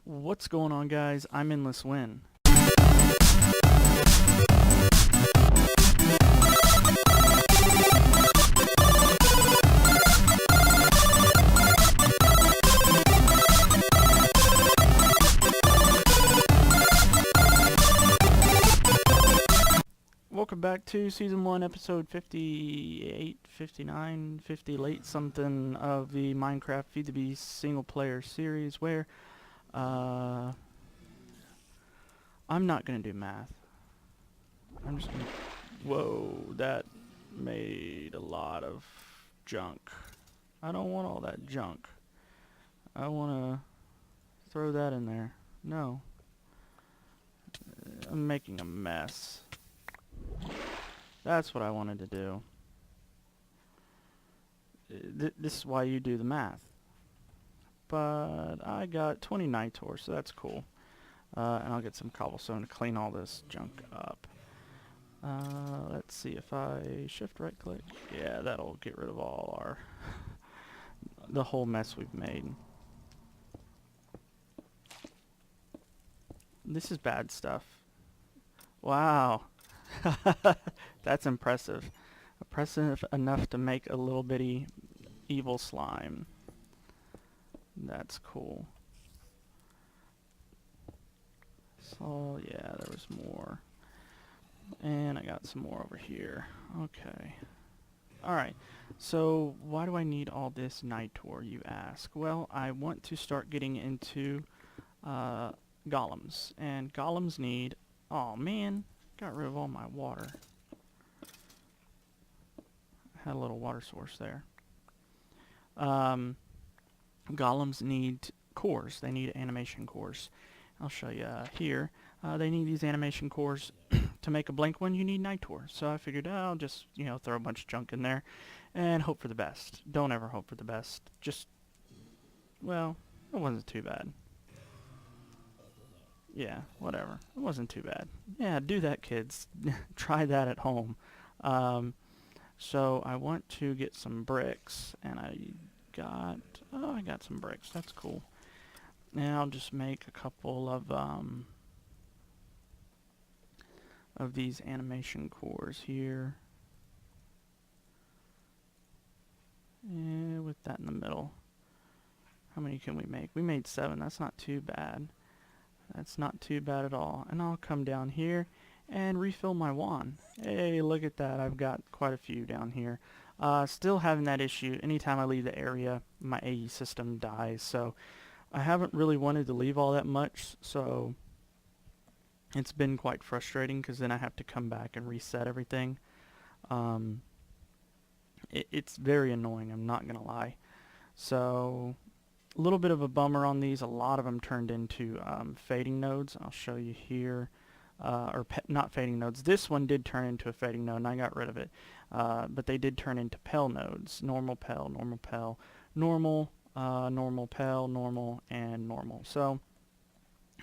What's going on, guys? I'm Endless Win. Welcome back to Season 1, Episode 58, 59, 50, late something of the Minecraft Feed the Beast single-player series where, I'm not going to do math. I'm just going to... Whoa, that made a lot of junk. I don't want all that junk. I want to throw that in there. No. I'm making a mess. That's what I wanted to do. This is why you do the math. But I got 20 night ore, so that's cool. And I'll get some cobblestone to clean all this junk up. Let's see if I shift right click. Yeah, that'll get rid of all our the whole mess we've made. This is bad stuff. Wow. That's impressive. Impressive enough to make a little bitty evil slime. That's cool. So, yeah, there was more. And I got some more over here. Okay. Alright, so why do I need all this night ore, you ask? Well, I want to start getting into golems. And golems need... Oh, man. Got rid of all my water. Had a little water source there. Golems need cores. They need animation cores. I'll show you here. They need these animation cores. To make a blank one, you need night ore. So I figured I'll just, throw a bunch of junk in there and hope for the best. Don't ever hope for the best. Just, well, it wasn't too bad. Yeah, whatever. It wasn't too bad. Yeah, do that, kids. Try that at home. So I want to get some bricks, and I got some bricks. That's cool. And I'll just make a couple of these animation cores here. And with that in the middle. How many can we make? We made 7. That's not too bad. That's not too bad at all. And I'll come down here and refill my wand. Hey, look at that. I've got quite a few down here. Still having that issue. Anytime I leave the area, my AE system dies. So I haven't really wanted to leave all that much. So it's been quite frustrating because then I have to come back and reset everything. It's very annoying, I'm not going to lie. So a little bit of a bummer on these. A lot of them turned into fading nodes. I'll show you here. Not fading nodes. This one did turn into a fading node, and I got rid of it. But they did turn into pale nodes. Normal, pale, normal, pale, normal, normal, pale, normal, and normal. So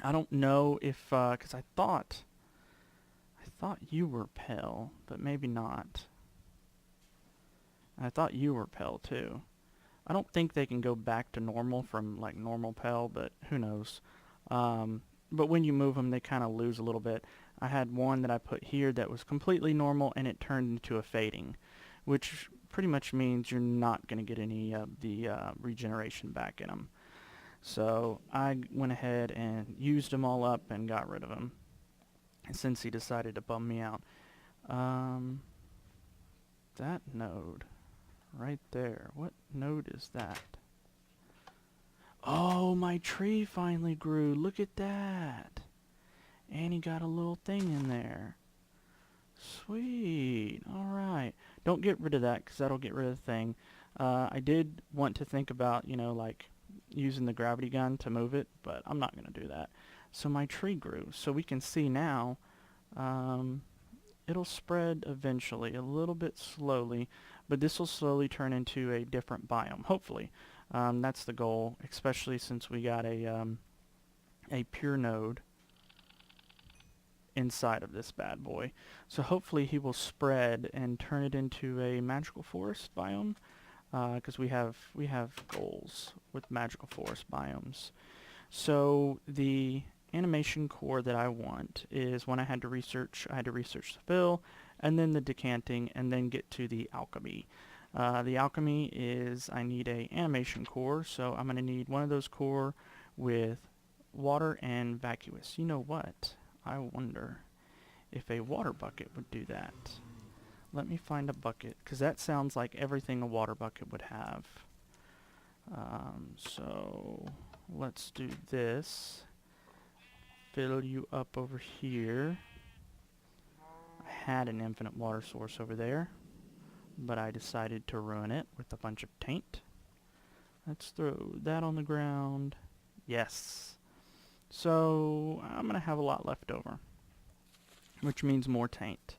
I don't know if, because I thought you were pale, but maybe not. I thought you were pale too. I don't think they can go back to normal from like normal pale, but who knows. But when you move them, they kind of lose a little bit. I had one that I put here that was completely normal, and it turned into a fading, which pretty much means you're not going to get any of the regeneration back in them. So I went ahead and used them all up and got rid of them, since he decided to bum me out. That node right there. What node is that? Oh, my tree finally grew. Look at that. And he got a little thing in there. Sweet. Alright. Don't get rid of that, because that'll get rid of the thing. I did want to think about, like using the gravity gun to move it, but I'm not going to do that. So my tree grew. So we can see now, it'll spread eventually, a little bit slowly, but this will slowly turn into a different biome, hopefully. That's the goal, especially since we got a pure node inside of this bad boy. So hopefully he will spread and turn it into a magical forest biome, because we have goals with magical forest biomes. So the animation core that I want is one I had to research the fill, and then the decanting, and then get to the alchemy. The alchemy is I need a animation core, so I'm going to need one of those core with water and vacuous. You know what? I wonder if a water bucket would do that. Let me find a bucket, because that sounds like everything a water bucket would have. So let's do this. Fill you up over here. I had an infinite water source over there, but I decided to ruin it with a bunch of taint. Let's throw that on the ground. Yes. So I'm going to have a lot left over, which means more taint,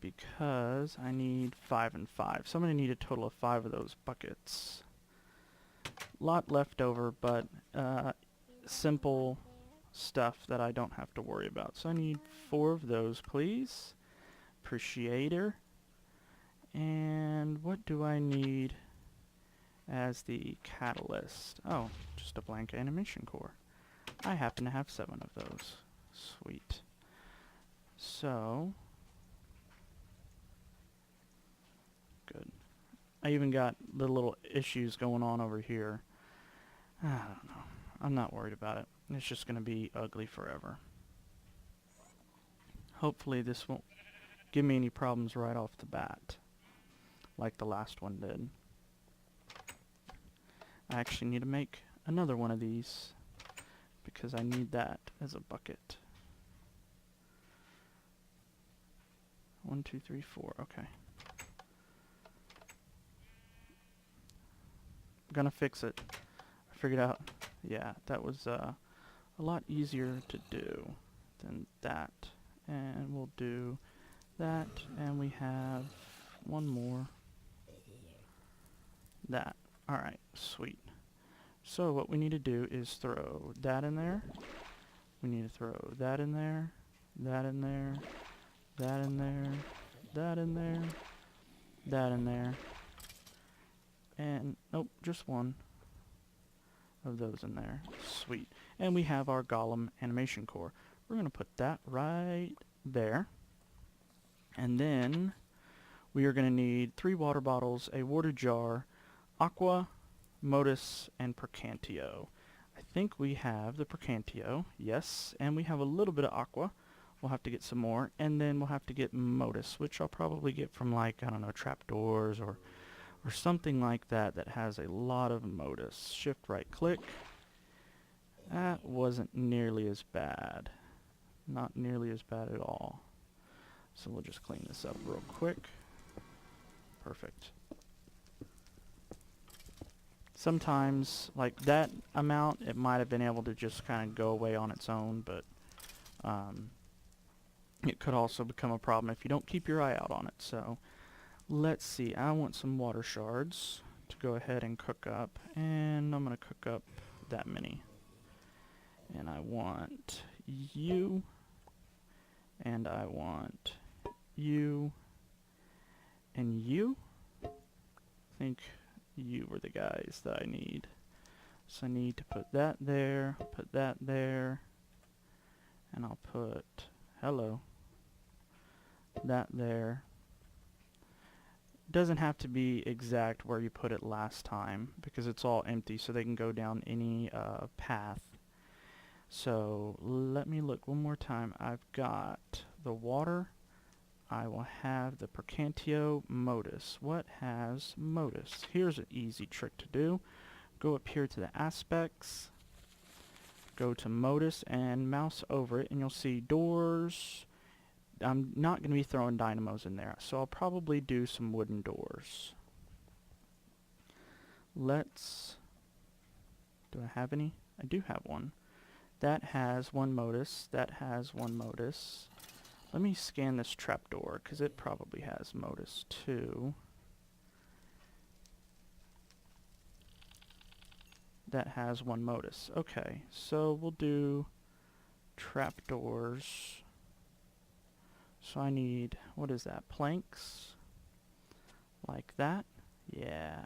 because I need 5 and 5. So I'm going to need a total of 5 of those buckets. Lot left over, but simple stuff that I don't have to worry about. So I need 4 of those, please. Appreciator. And what do I need as the catalyst? Oh, just a blank animation core. I happen to have 7 of those. Sweet. So, good. I even got the little issues going on over here. I don't know. I'm not worried about it. It's just going to be ugly forever. Hopefully this won't give me any problems right off the bat, like the last one did. I actually need to make another one of these, because I need that as a bucket. 1, 2, 3, 4. Okay. I'm gonna fix it. I figured out, yeah, that was a lot easier to do than that. And we'll do that, and we have one more. That. Alright, sweet. So what we need to do is throw that in there. We need to throw that in there, that in there, that in there, that in there, that in there, and nope, just one of those in there. Sweet. And we have our golem animation core. We're going to put that right there. And then we are going to need 3 water bottles, a water jar, aqua, modus, and percantio. I think we have the percantio, yes, and we have a little bit of aqua. We'll have to get some more, and then we'll have to get modus, which I'll probably get from, like, I don't know, trapdoors or something like that that has a lot of modus. Shift right click. That wasn't nearly as bad. Not nearly as bad at all. So we'll just clean this up real quick. Perfect. Sometimes, like that amount, it might have been able to just kind of go away on its own, but it could also become a problem if you don't keep your eye out on it. So let's see, I want some water shards to go ahead and cook up, and I'm going to cook up that many. And I want you, and I want you, and you. I think you were the guys that I need. So I need to put that there, and I'll put, hello, that there. Doesn't have to be exact where you put it last time, because it's all empty, so they can go down any path. So let me look one more time. I've got the water. I will have the percantio modus. What has modus? Here's an easy trick to do. Go up here to the aspects, go to modus, and mouse over it, and you'll see doors. I'm not going to be throwing dynamos in there, so I'll probably do some wooden doors. Do I have any? I do have one. That has 1 modus, that has 1 modus. Let me scan this trapdoor, because it probably has modus too. That has 1 modus. Okay, so we'll do trapdoors. So I need, what is that, planks? Like that? Yeah.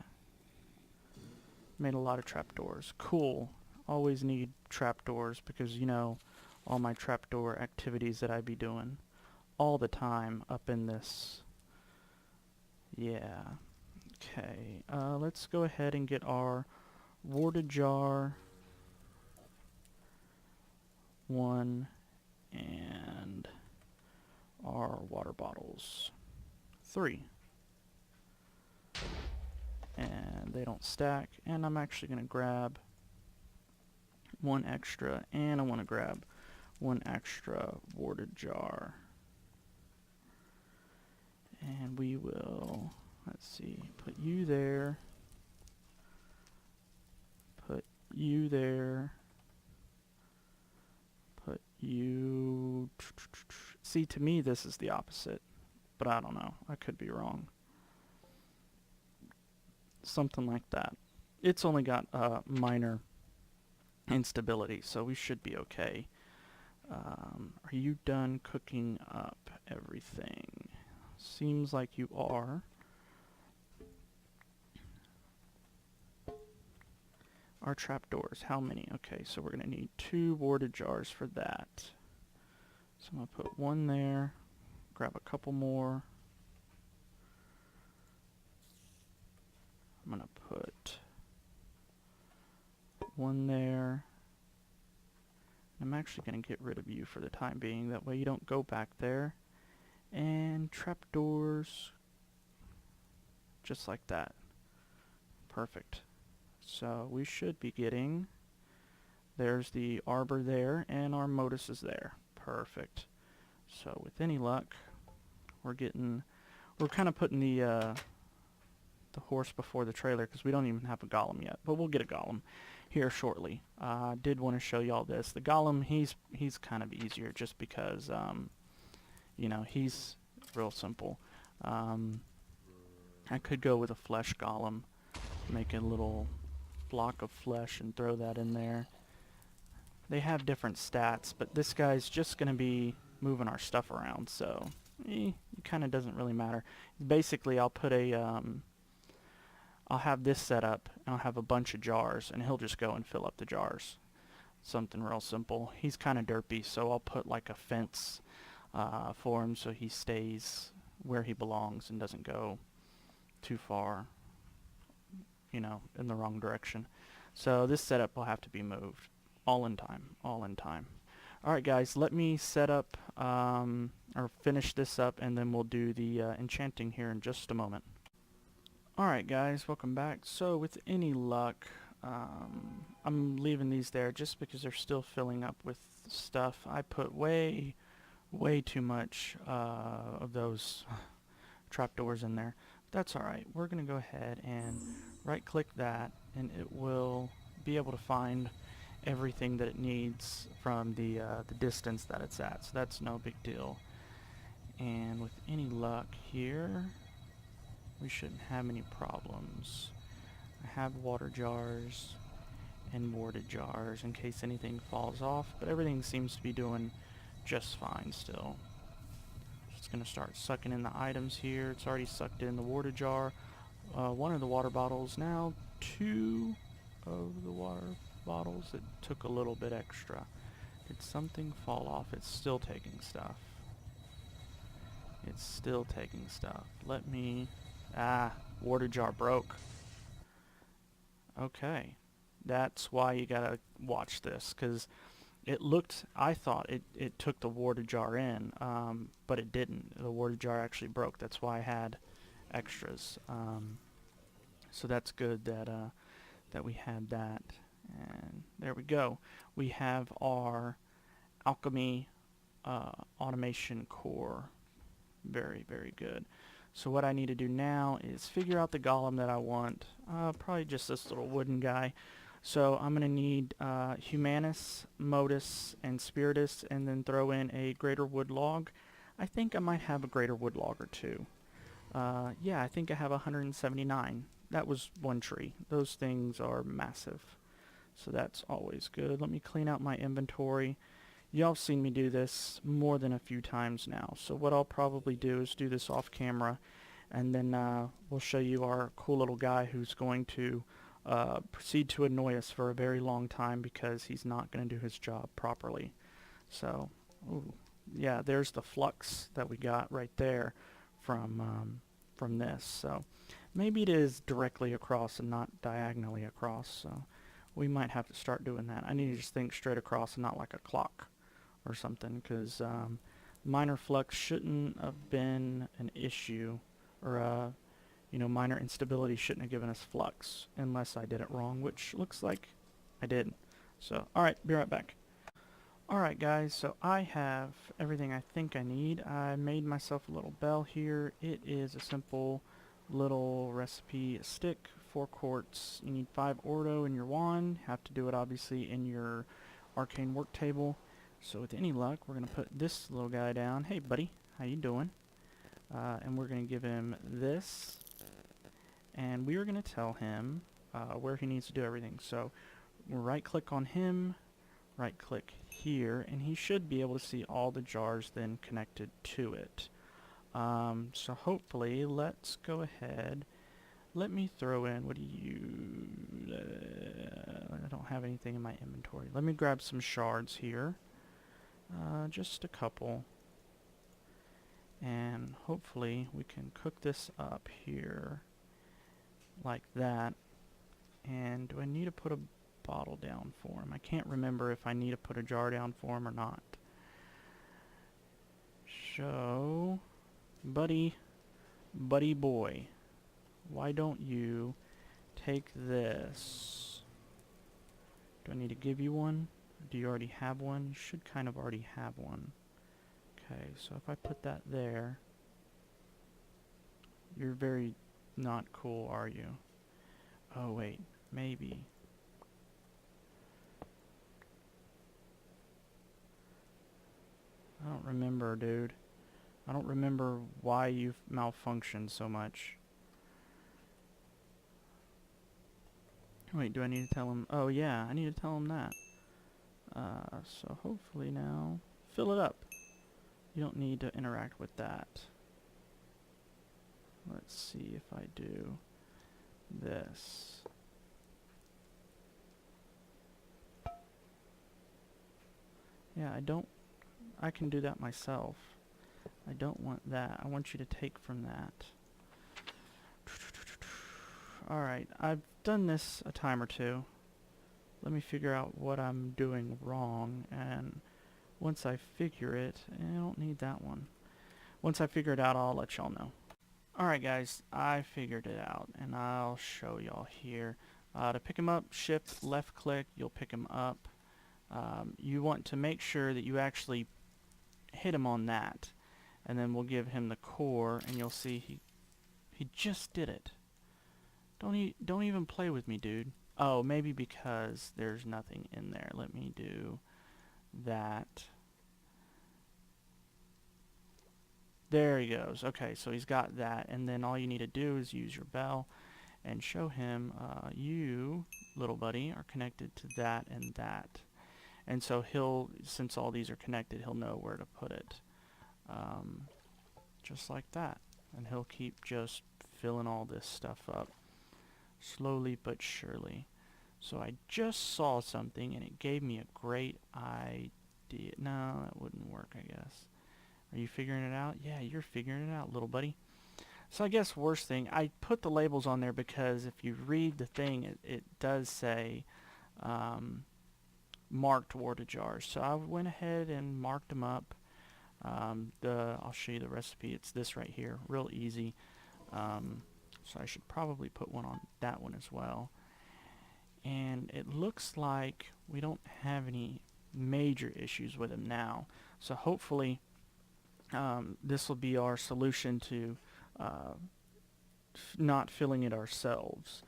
Made a lot of trapdoors. Cool. always need trapdoors because, you know, all my trapdoor activities that I be doing all the time up in this. Yeah. Okay, let's go ahead and get our water jar 1 and our water bottles 3. And they don't stack, and I'm actually going to grab 1 extra, and I want to grab 1 extra water jar. And we will, let's see, put you there, put you there, put you... See, to me this is the opposite, but I don't know. I could be wrong. Something like that. It's only got minor instability, so we should be okay. Are you done cooking up everything? Seems like you are. Our trapdoors, how many? Okay, so we're going to need 2 water jars for that. So I'm going to put 1 there, grab a couple more. I'm going to put 1 there. I'm actually going to get rid of you for the time being, that way you don't go back there. And trapdoors, just like that. Perfect. So we should be getting, there's the arbor there, and our modus is there. Perfect. So with any luck, we're kind of putting the horse before the trailer, because we don't even have a golem yet, but we'll get a golem here shortly. I did want to show you all this. The golem, he's kind of easier, just because you know, he's real simple. I could go with a flesh golem, make a little block of flesh and throw that in there. They have different stats, but this guy's just going to be moving our stuff around, so it kind of doesn't really matter. Basically, I'll put a I'll have this set up, and I'll have a bunch of jars, and he'll just go and fill up the jars. Something real simple. He's kind of derpy, so I'll put like a fence for him so he stays where he belongs and doesn't go too far, you know, in the wrong direction. So this setup will have to be moved. All in time. All in time. Alright guys, let me set up, or finish this up, and then we'll do the enchanting here in just a moment. Alright guys, welcome back. So with any luck, I'm leaving these there just because they're still filling up with stuff. I put way too much of those trapdoors in there. That's alright. We're going to go ahead and right click that, and it will be able to find everything that it needs from the distance that it's at. So that's no big deal. And with any luck here, we shouldn't have any problems. I have water jars and water jars in case anything falls off, but everything seems to be doing just fine still. Just going to start sucking in the items here. It's already sucked in the water jar, 1 of the water bottles, now 2 of the water bottles. It took a little bit extra. Did something fall off? It's still taking stuff. It's still taking stuff. Let me... water jar broke. Okay. That's why you gotta watch this, because it looked, I thought it took the water jar in, but it didn't. The water jar actually broke. That's why I had extras. So that's good that that we had that. And there we go. We have our alchemy automation core. Very, very good. So what I need to do now is figure out the golem that I want. Probably just this little wooden guy. So I'm going to need Humanus, Modus, and Spiritus, and then throw in a greater wood log. I think I might have a greater wood log or 2. Yeah, I think I have 179. That was 1 tree. Those things are massive. So that's always good. Let me clean out my inventory. Y'all have seen me do this more than a few times now. So what I'll probably do is do this off camera, and then we'll show you our cool little guy who's going to proceed to annoy us for a very long time because he's not going to do his job properly. So, ooh, yeah, there's the flux that we got right there from this. So maybe it is directly across and not diagonally across. So we might have to start doing that. I need to just think straight across and not like a clock or something, because minor flux shouldn't have been an issue, or minor instability shouldn't have given us flux unless I did it wrong, which looks like I did. So, alright, be right back. Alright guys, so I have everything I think I need. I made myself a little bell here. It is a simple little recipe, a stick, 4 quartz. You need 5 ordo in your wand. Have to do it obviously in your arcane work table. So with any luck, we're going to put this little guy down. Hey buddy, how you doing? And we're going to give him this. And we are going to tell him where he needs to do everything. So we'll right click on him, right click here, and he should be able to see all the jars then connected to it. So hopefully, let's go ahead. Let me throw in, what do you, I don't have anything in my inventory. Let me grab some shards here. Just a couple. And hopefully we can cook this up here like that. And do I need to put a bottle down for him? I can't remember if I need to put a jar down for him or not. So, buddy boy, why don't you take this? Do I need to give you one? Do you already have one? You should kind of already have one. Okay, so if I put that there, you're very not cool, are you? Oh wait, maybe. I don't remember, dude. I don't remember why you've malfunctioned so much. Wait, do I need to tell him? Oh yeah, I need to tell him that. So hopefully now, fill it up. You don't need to interact with that. Let's see if I do this. Yeah, I can do that myself. I don't want that. I want you to take from that. Alright, I've done this a time or two. Let me figure out what I'm doing wrong, and once I figure it, I don't need that one. Once I figure it out, I'll let y'all know. Alright guys, I figured it out, and I'll show y'all here. To pick him up, shift left click, you'll pick him up. You want to make sure that you actually hit him on that, and then we'll give him the core, and you'll see he just did it. Don't even play with me, dude. Oh, maybe because there's nothing in there. Let me do that. There he goes. Okay, so he's got that, and then all you need to do is use your bell and show him you, little buddy, are connected to that and that. And so since all these are connected, he'll know where to put it. Just like that. And he'll keep just filling all this stuff up. Slowly but surely. So I just saw something and it gave me a great idea. No, that wouldn't work, I guess. Are you figuring it out? Yeah, you're figuring it out, little buddy. So I guess worst thing, I put the labels on there because if you read the thing, it does say marked water jars. So I went ahead and marked them up. I'll show you the recipe. It's this right here, real easy. So I should probably put one on that one as well. And it looks like we don't have any major issues with him now. So hopefully this will be our solution to not filling it ourselves.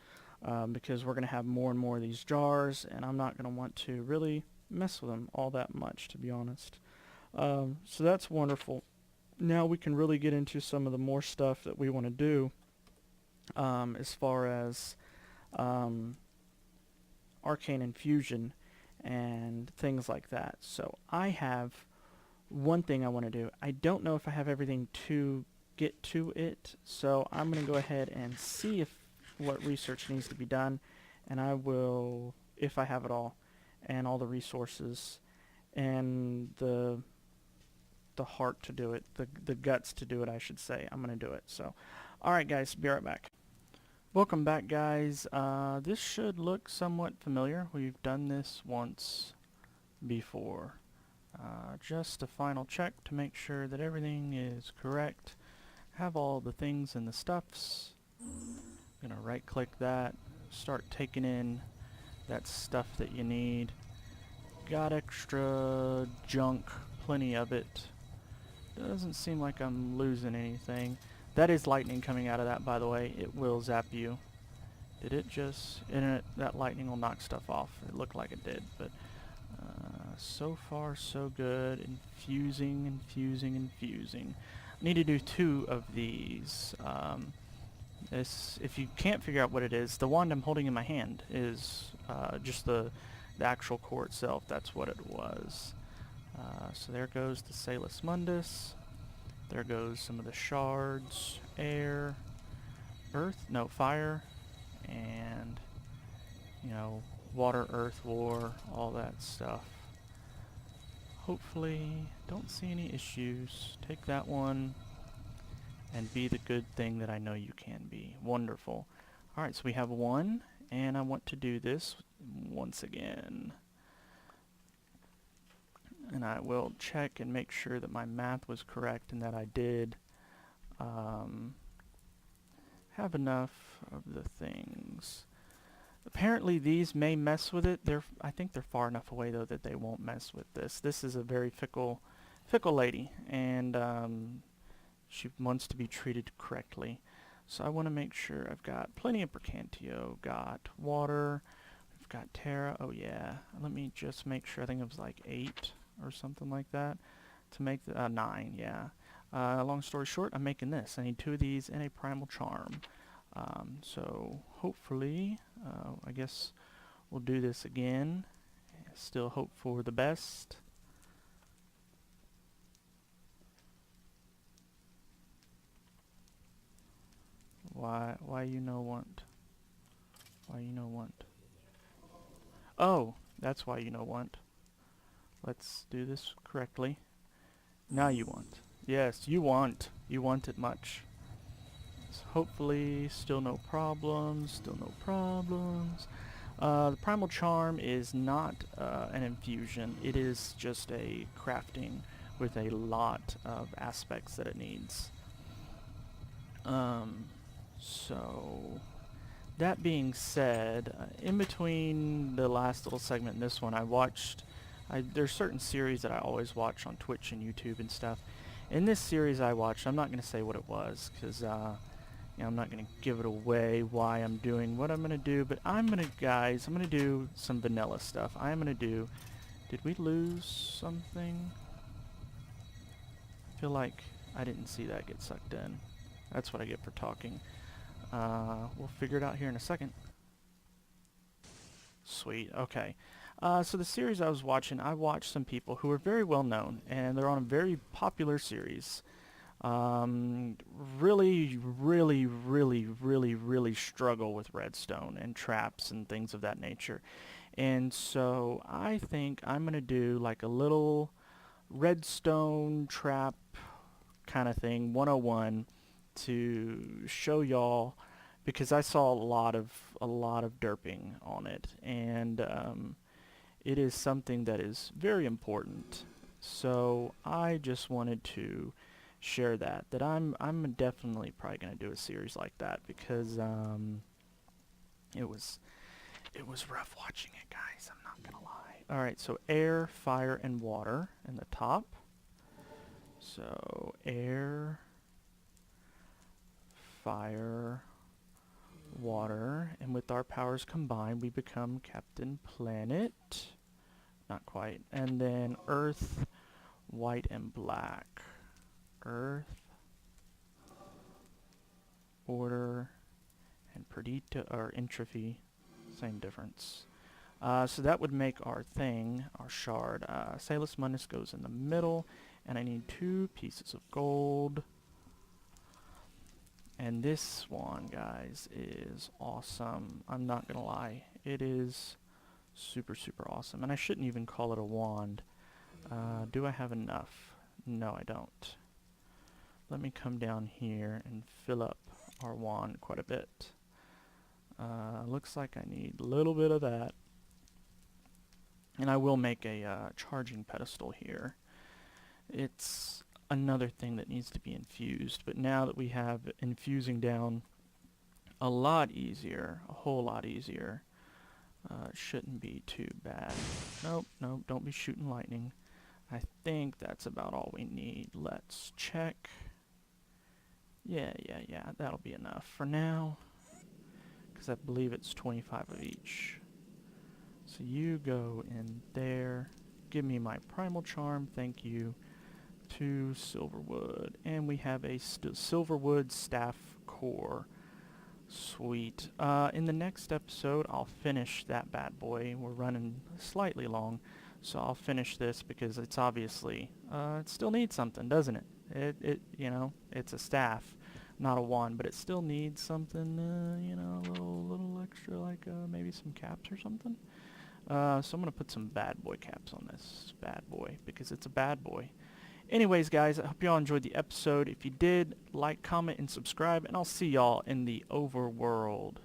Because we're going to have more and more of these jars, and I'm not going to want to really mess with them all that much, to be honest. So that's wonderful. Now we can really get into some of the more stuff that we want to do as far as arcane infusion and things like that. So I have one thing I want to do. I don't know if I have everything to get to it, so I'm going to go ahead and see what research needs to be done, and I will, if I have it all, and all the resources, and the heart to do it, the guts to do it, I should say, I'm going to do it. So, alright guys, be right back. Welcome back guys. This should look somewhat familiar. We've done this once before. Just a final check to make sure that everything is correct. Have all the things and the stuffs. I'm going to right click that, start taking in that stuff that you need. Got extra junk, plenty of it. Doesn't seem like I'm losing anything. That is lightning coming out of that, by the way. It will zap you. Did it just... that lightning will knock stuff off. It looked like it did, but... so far, so good. Infusing, infusing, infusing. I need to do 2 of these. If you can't figure out what it is, the wand I'm holding in my hand is just the actual core itself. That's what it was. So there goes the Salus Mundus. There goes some of the shards. Air, earth, no, fire, and, you know, water, earth, war, all that stuff. Hopefully, don't see any issues. Take that one and be the good thing that I know you can be. Wonderful. Alright, so we have 1, and I want to do this once again. And I will check and make sure that my math was correct and that I did have enough of the things. Apparently these may mess with it. I think they're far enough away though that they won't mess with this. This is a very fickle lady, and she wants to be treated correctly. So I want to make sure I've got plenty of Percantio, got water, we've got Terra. Oh yeah, let me just make sure. I think it was like 8 or something like that to make the 9. Yeah. Long story short, I'm making this. I need 2 of these and a primal charm. So hopefully, I guess we'll do this again. Still hope for the best. Why you know want? Why you know want? Oh, that's why you know want. Let's do this correctly. Now you want. Yes, you want. You want it much. So hopefully, still no problems. Still no problems. The Primal Charm is not an infusion. It is just a crafting with a lot of aspects that it needs. So, that being said, in between the last little segment and this one, there's certain series that I always watch on Twitch and YouTube and stuff. In this series I watched, I'm not going to say what it was, because you know, I'm not going to give it away why I'm doing what I'm going to do, but I'm going to do some vanilla stuff. I'm going to do... Did we lose something? I feel like I didn't see that get sucked in. That's what I get for talking. We'll figure it out here in a second. Sweet, okay. So the series I was watching, I watched some people who are very well known, and they're on a very popular series. Really, really, really, really, really struggle with redstone and traps and things of that nature. And so I think I'm going to do like a little redstone trap kind of thing, 101, to show y'all, because I saw a lot of derping on it, and it is something that is very important. So I just wanted to share that I'm definitely probably going to do a series like that, because it was rough watching it, guys. I'm not going to lie. All right, so air, fire, and water in the top. So air, fire, water, and with our powers combined we become Captain Planet. Not quite. And then earth, white, and black. Earth, order, and perdita, or entropy, same difference. So that would make our thing, our shard. Salus Mundus goes in the middle, and I need 2 pieces of gold. And this one, guys, is awesome. I'm not gonna lie. It is super, super awesome. And I shouldn't even call it a wand. Do I have enough? No, I don't. Let me come down here and fill up our wand quite a bit. Looks like I need a little bit of that. And I will make a charging pedestal here. It's another thing that needs to be infused, but now that we have infusing down a lot easier, a whole lot easier, it shouldn't be too bad. Nope, nope, don't be shooting lightning. I think that's about all we need. Let's check. Yeah, that'll be enough for now, because I believe it's 25 of each. So you go in there, give me my primal charm, thank you, 2 silverwood, and we have a silverwood staff core. Sweet. In the next episode, I'll finish that bad boy. We're running slightly long, so I'll finish this because it's obviously, it still needs something, doesn't it? You know, it's a staff, not a wand, but it still needs something, you know, a little extra, like maybe some caps or something. So I'm going to put some bad boy caps on this bad boy because it's a bad boy. Anyways, guys, I hope y'all enjoyed the episode. If you did, like, comment, and subscribe, and I'll see y'all in the overworld.